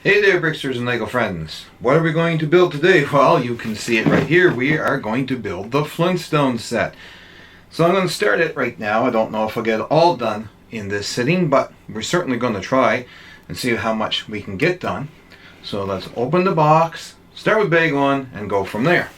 Hey there, Bricksters and Lego friends. What are we going to build today? Well, you can see it right here. We are going to build the Flintstones set. So I'm going to start it right now. I don't know if I'll get it all done in this sitting, but we're certainly going to try and see how much we can get done. So let's open the box, start with bag one, and go from there.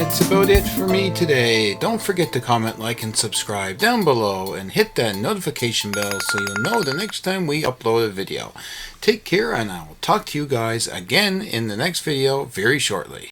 that's about it for me today. Don't forget to comment, like, and subscribe down below, and hit that notification bell so you'll know the next time we upload a video. Take care, and I will talk to you guys again in the next video very shortly.